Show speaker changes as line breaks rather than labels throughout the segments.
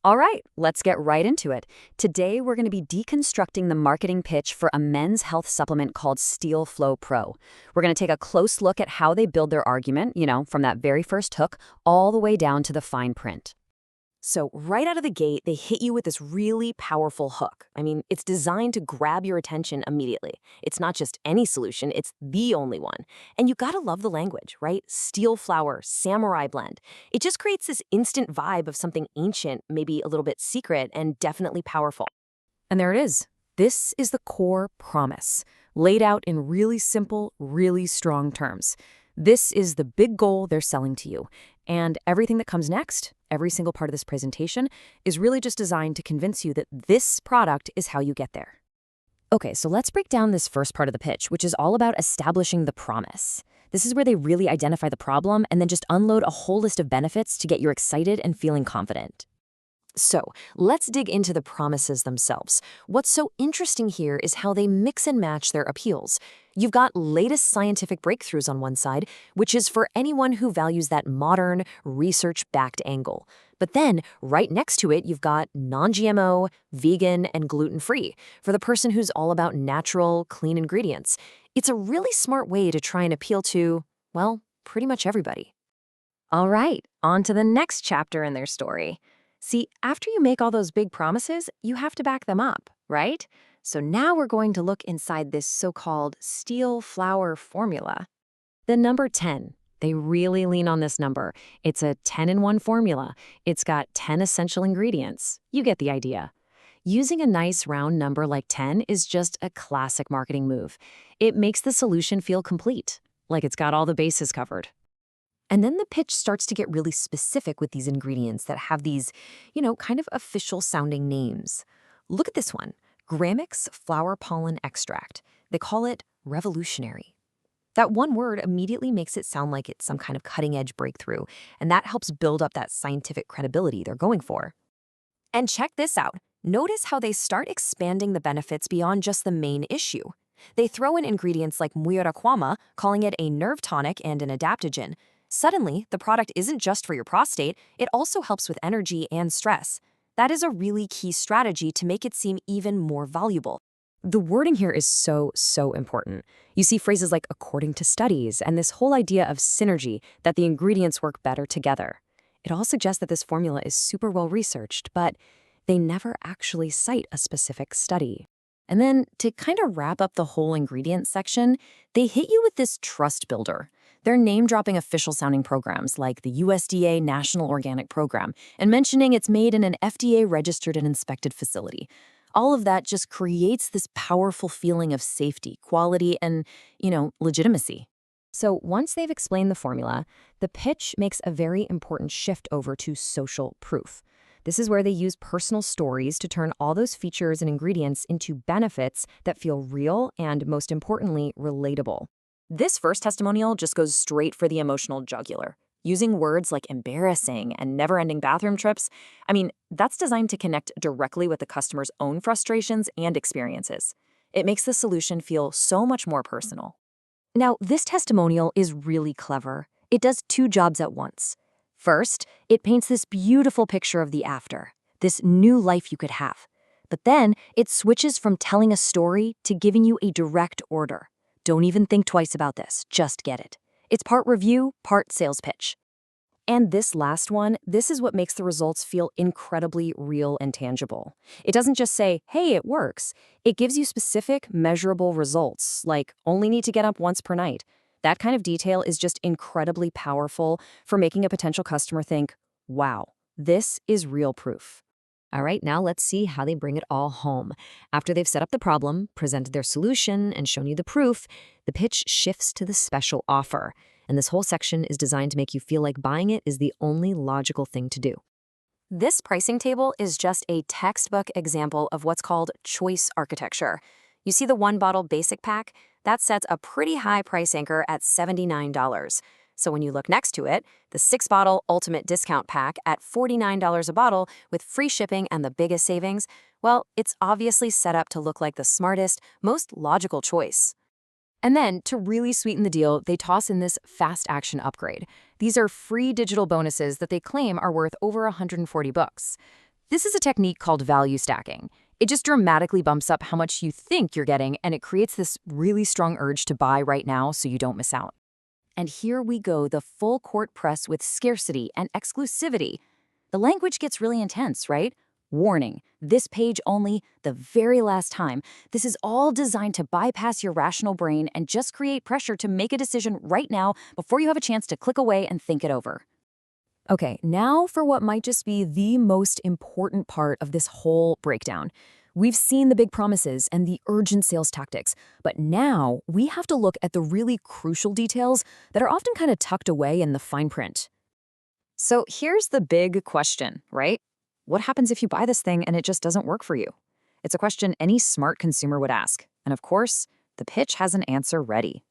All right, let's get right into it. Today, we're going to be deconstructing the marketing pitch for a men's health supplement called Steel Flow Pro. We're going to take a close look at how they build their argument, from that very first hook all the way down to the fine print.
So right out of the gate, they hit you with this really powerful hook. I mean, it's designed to grab your attention immediately. It's not just any solution, it's the only one. And you gotta love the language, right? Steel flower, samurai blend. It just creates this instant vibe of something ancient, maybe a little bit secret, and definitely powerful.
And there it is. This is the core promise, laid out in really simple, really strong terms. This is the big goal they're selling to you. And everything that comes next, every single part of this presentation, is really just designed to convince you that this product is how you get there. Okay, so let's break down this first part of the pitch, which is all about establishing the promise. This is where they really identify the problem and then just unload a whole list of benefits to get you excited and feeling confident.
So let's dig into the promises themselves. What's so interesting here is how they mix and match their appeals. You've got latest scientific breakthroughs on one side, which is for anyone who values that modern, research-backed angle. But then, right next to it, you've got non-GMO, vegan, and gluten-free, for the person who's all about natural, clean ingredients. It's a really smart way to try and appeal to, well, pretty much everybody.
All right, on to the next chapter in their story. See, after you make all those big promises, you have to back them up, right? So now we're going to look inside this so-called steel flower formula. The number 10. They really lean on this number. It's a 10-in-1 formula. It's got 10 essential ingredients. You get the idea. Using a nice round number like 10 is just a classic marketing move. It makes the solution feel complete, like it's got all the bases covered.
And then the pitch starts to get really specific with these ingredients that have these, kind of official-sounding names. Look at this one, Graminex Flower Pollen Extract. They call it revolutionary. That one word immediately makes it sound like it's some kind of cutting-edge breakthrough, and that helps build up that scientific credibility they're going for. And check this out. Notice how they start expanding the benefits beyond just the main issue. They throw in ingredients like muiraquama, calling it a nerve tonic and an adaptogen. Suddenly, the product isn't just for your prostate, it also helps with energy and stress. That is a really key strategy to make it seem even more valuable.
The wording here is so important. You see phrases like according to studies and this whole idea of synergy, that the ingredients work better together. It all suggests that this formula is super well researched, but they never actually cite a specific study. And then, to kind of wrap up the whole ingredient section, they hit you with this trust builder. They're name-dropping official-sounding programs like the USDA National Organic Program and mentioning it's made in an FDA-registered and inspected facility. All of that just creates this powerful feeling of safety, quality, and, legitimacy. So once they've explained the formula, the pitch makes a very important shift over to social proof. This is where they use personal stories to turn all those features and ingredients into benefits that feel real and, most importantly, relatable. This first testimonial just goes straight for the emotional jugular. Using words like embarrassing and never-ending bathroom trips, that's designed to connect directly with the customer's own frustrations and experiences. It makes the solution feel so much more personal. Now, this testimonial is really clever. It does two jobs at once. First, it paints this beautiful picture of the after, this new life you could have. But then, it switches from telling a story to giving you a direct order. Don't even think twice about this, just get it. It's part review, part sales pitch. And this last one, this is what makes the results feel incredibly real and tangible. It doesn't just say, hey, it works. It gives you specific, measurable results, like only need to get up once per night. That kind of detail is just incredibly powerful for making a potential customer think, wow, this is real proof. All right, now let's see how they bring it all home. After they've set up the problem, presented their solution, and shown you the proof, the pitch shifts to the special offer. And this whole section is designed to make you feel like buying it is the only logical thing to do. This pricing table is just a textbook example of what's called choice architecture. You see the one-bottle basic pack? That sets a pretty high price anchor at $79. So when you look next to it, the 6-bottle ultimate discount pack at $49 a bottle with free shipping and the biggest savings, well, it's obviously set up to look like the smartest, most logical choice. And then, to really sweeten the deal, they toss in this fast action upgrade. These are free digital bonuses that they claim are worth over $140.
This is a technique called value stacking. It just dramatically bumps up how much you think you're getting, and it creates this really strong urge to buy right now so you don't miss out. And here we go, the full court press with scarcity and exclusivity. The language gets really intense, right? Warning, this page only, the very last time. This is all designed to bypass your rational brain and just create pressure to make a decision right now before you have a chance to click away and think it over. Okay, now for what might just be the most important part of this whole breakdown. We've seen the big promises and the urgent sales tactics, but now we have to look at the really crucial details that are often kind of tucked away in the fine print. So here's the big question, right? What happens if you buy this thing and it just doesn't work for you? It's a question any smart consumer would ask. And of course, the pitch has an answer ready.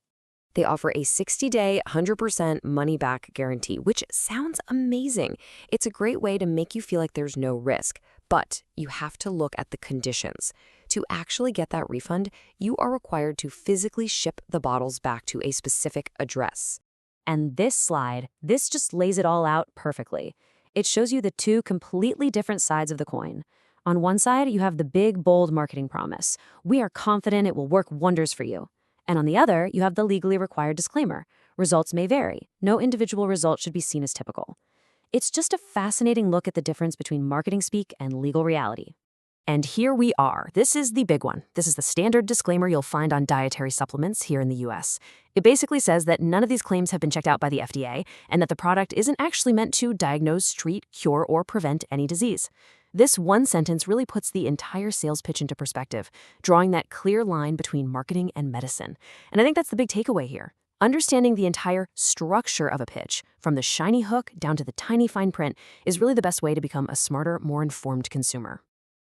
They offer a 60-day, 100% money-back guarantee, which sounds amazing. It's a great way to make you feel like there's no risk, but you have to look at the conditions. To actually get that refund, you are required to physically ship the bottles back to a specific address.
And this slide, this just lays it all out perfectly. It shows you the two completely different sides of the coin. On one side, you have the big, bold marketing promise. We are confident it will work wonders for you. And on the other, you have the legally required disclaimer. Results may vary. No individual result should be seen as typical. It's just a fascinating look at the difference between marketing speak and legal reality. And here we are. This is the big one. This is the standard disclaimer you'll find on dietary supplements here in the US. It basically says that none of these claims have been checked out by the FDA and that the product isn't actually meant to diagnose, treat, cure, or prevent any disease. This one sentence really puts the entire sales pitch into perspective, drawing that clear line between marketing and medicine. And I think that's the big takeaway here. Understanding the entire structure of a pitch, from the shiny hook down to the tiny fine print, is really the best way to become a smarter, more informed consumer.